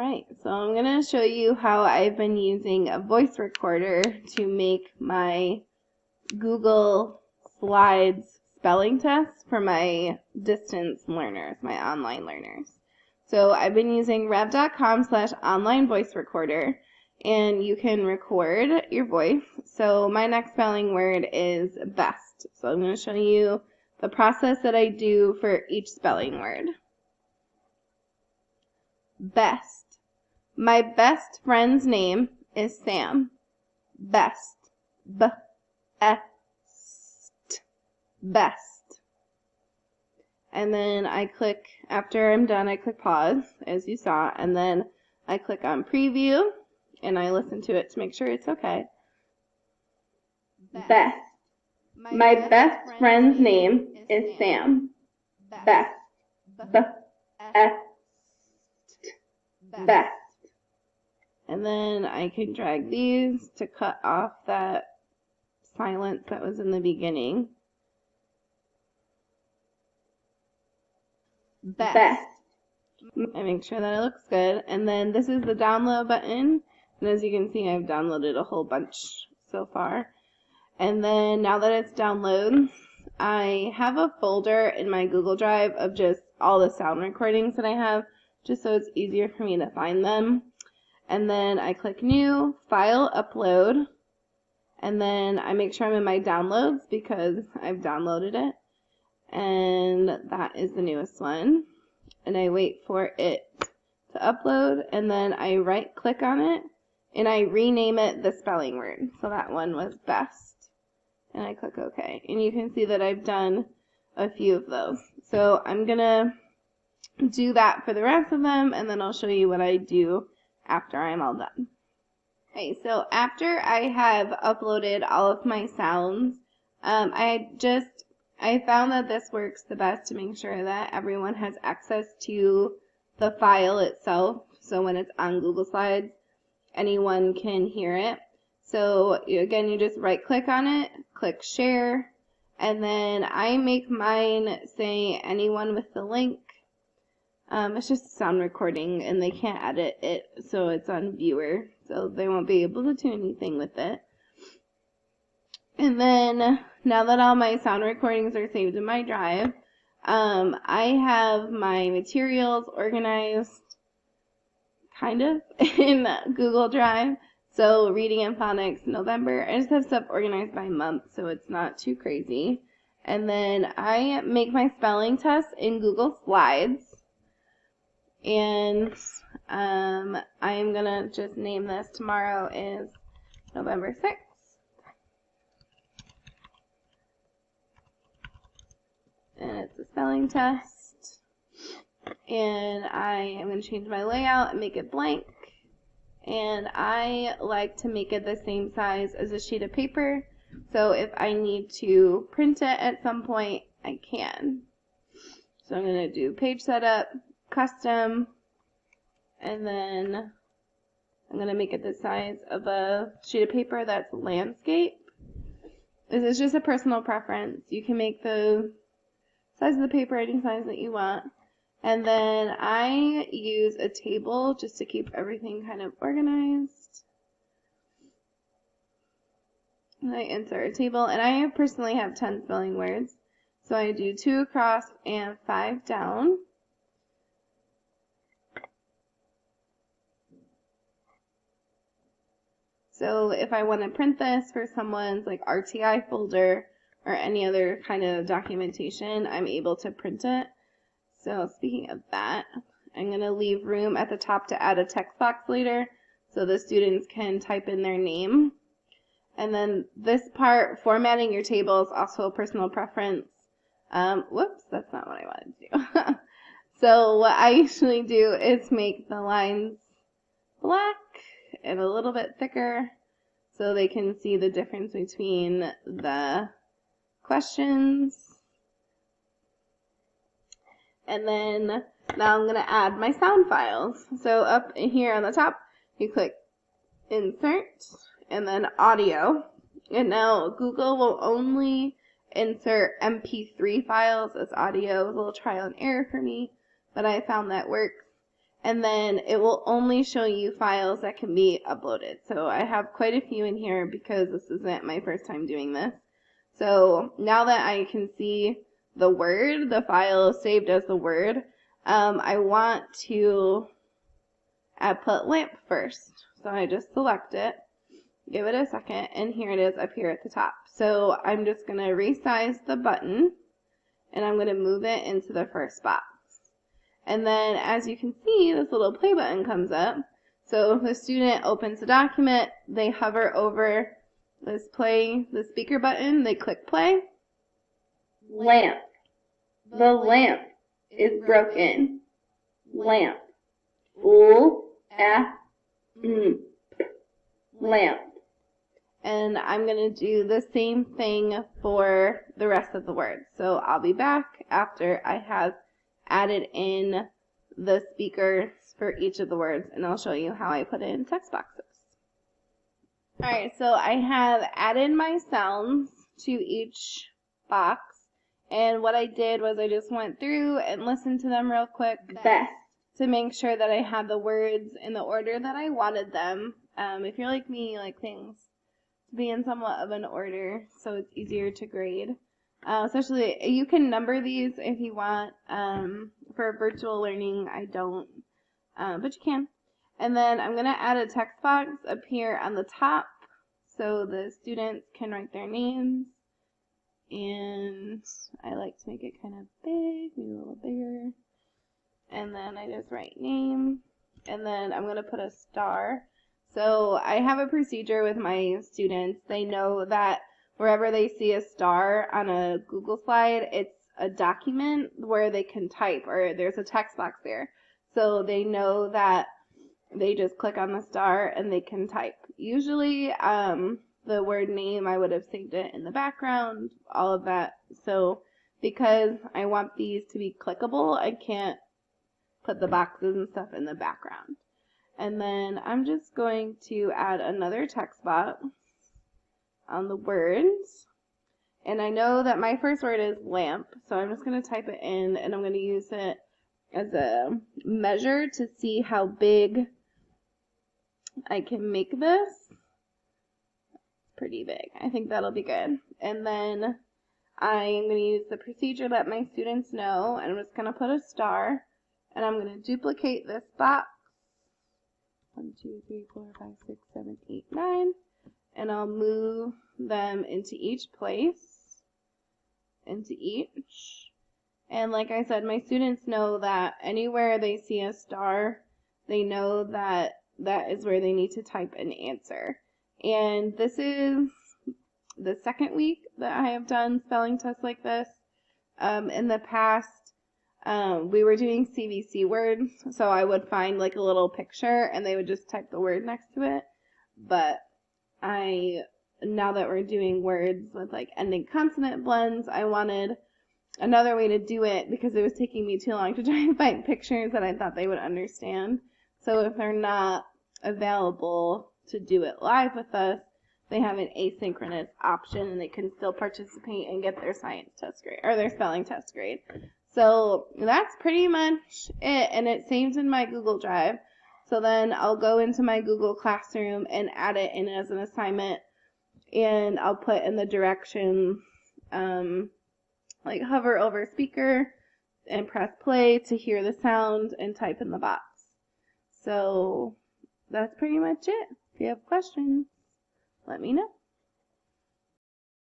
Alright, so I'm going to show you how I've been using a voice recorder to make my Google Slides spelling test for my distance learners, my online learners. So I've been using rev.com/online voice recorder, and you can record your voice. So my next spelling word is best. So I'm going to show you the process that I do for each spelling word. Best. My best friend's name is Sam. Best. B-E-S-T. Best. And then I click, after I'm done, I click pause, as you saw, and then I click on preview, and I listen to it to make sure it's okay. Best. My best friend's name is Sam. Best. B-E-S-T. Best. And then I can drag these to cut off that silence that was in the beginning. Best. I make sure that it looks good. And then this is the download button. And as you can see, I've downloaded a whole bunch so far. And then now that it's downloaded, I have a folder in my Google Drive of just all the sound recordings that I have, just so it's easier for me to find them. And then I click New, File, Upload, and then I make sure I'm in my downloads because I've downloaded it. And that is the newest one. And I wait for it to upload, and then I right-click on it, and I rename it the spelling word. So that one was best. And I click OK. And you can see that I've done a few of those. So I'm going to do that for the rest of them, and then I'll show you what I do after I'm all done. Okay, so after I have uploaded all of my sounds, I found that this works the best to make sure that everyone has access to the file itself. So when it's on Google Slides, anyone can hear it. So again, you just right click on it, click share, and then I make mine say anyone with the link. It's just a sound recording, and they can't edit it, so it's on viewer, so they won't be able to do anything with it. And then, now that all my sound recordings are saved in my drive, I have my materials organized, kind of, in Google Drive. So, reading and phonics, November. I just have stuff organized by month, so it's not too crazy. And then I make my spelling test in Google Slides. And I am going to just name this. Tomorrow is November 6th. And it's a spelling test. And I am going to change my layout and make it blank. And I like to make it the same size as a sheet of paper. So if I need to print it at some point, I can. So I'm going to do page setup, custom, and then I'm going to make it the size of a sheet of paper that's landscape. This is just a personal preference. You can make the size of the paper any size that you want. And then I use a table just to keep everything kind of organized. And I insert a table, and I personally have 10 spelling words. So I do 2 across and 5 down. So if I want to print this for someone's like RTI folder or any other kind of documentation, I'm able to print it. So speaking of that, I'm going to leave room at the top to add a text box later so the students can type in their name. And then this part, formatting your table, is also a personal preference. Whoops, that's not what I wanted to do. So what I usually do is make the lines black and a little bit thicker so they can see the difference between the questions. And then now I'm going to add my sound files. So up here on the top, you click Insert and then Audio. And now Google will only insert MP3 files as audio. It was a little trial and error for me, but I found that works. and then it will only show you files that can be uploaded. So I have quite a few in here because this isn't my first time doing this. So now that I can see the word, the file is saved as the word, I want to put lamp first. So I just select it, give it a second, and here it is up here at the top. So I'm just going to resize the button, and I'm going to move it into the first box. And then as you can see, this little play button comes up. So if the student opens the document, they hover over the speaker button, they click play. Lamp. The lamp is broken. Lamp. Lamp. And I'm going to do the same thing for the rest of the words. So I'll be back after I have added in the speakers for each of the words, and I'll show you how I put it in text boxes. Alright, so I have added my sounds to each box, and what I did was I just went through and listened to them real quick to make sure that I had the words in the order that I wanted them. If you're like me, you like things to be in somewhat of an order, so it's easier to grade. Especially, you can number these if you want. For virtual learning, I don't, but you can. And then I'm going to add a text box up here on the top so the students can write their names. And I like to make it kind of big, maybe a little bigger. And then I just write name. And then I'm going to put a star. So I have a procedure with my students. They know that wherever they see a star on a Google slide, it's a document where they can type, or there's a text box there. So they know that they just click on the star and they can type. Usually, the word name, I would have saved it in the background, all of that. So because I want these to be clickable, I can't put the boxes and stuff in the background. And then I'm just going to add another text box on the words. And I know that my first word is lamp, so I'm just going to type it in, and I'm going to use it as a measure to see how big I can make this. Pretty big. I think that'll be good. And then I'm going to use the procedure that my students know, and I'm just going to put a star, and I'm going to duplicate this box. 1, 2, 3, 4, 5, 6, 7, 8, 9. And I'll move them into each place, into each. And like I said, my students know that anywhere they see a star, they know that that is where they need to type an answer. And this is the second week that I have done spelling tests like this. In the past, we were doing CVC words, so I would find like a little picture and they would just type the word next to it. But now that we're doing words with like ending consonant blends, I wanted another way to do it because it was taking me too long to try and find pictures that I thought they would understand. So if they're not available to do it live with us, they have an asynchronous option and they can still participate and get their science test grade or their spelling test grade. So that's pretty much it, and it saves in my Google Drive. So then I'll go into my Google Classroom and add it in as an assignment, and I'll put in the directions, like hover over speaker and press play to hear the sound and type in the box. So that's pretty much it. If you have questions, let me know.